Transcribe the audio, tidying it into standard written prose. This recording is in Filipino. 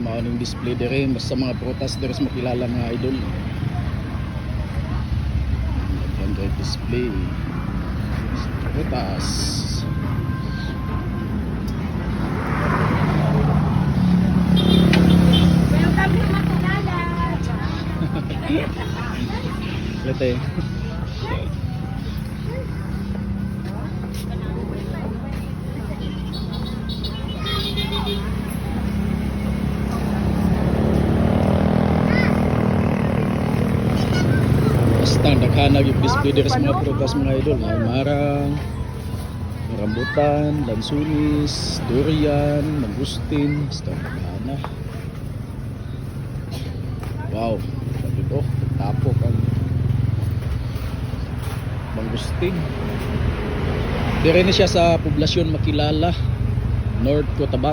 Mao ning display dire basta mga prutas dire sa makilala mga idol. Yan display. Prutas. Welcome to Makilala. Lete. Basta naghanag yung display dire sa mga prutas mga idol. Ay marang, rambutan, lansunis, durian, mangustin, basta naghana. Wow, sabi ko, tapok ang mangustin. Dire ni siya sa poblasyon Makilala, North Cotabato.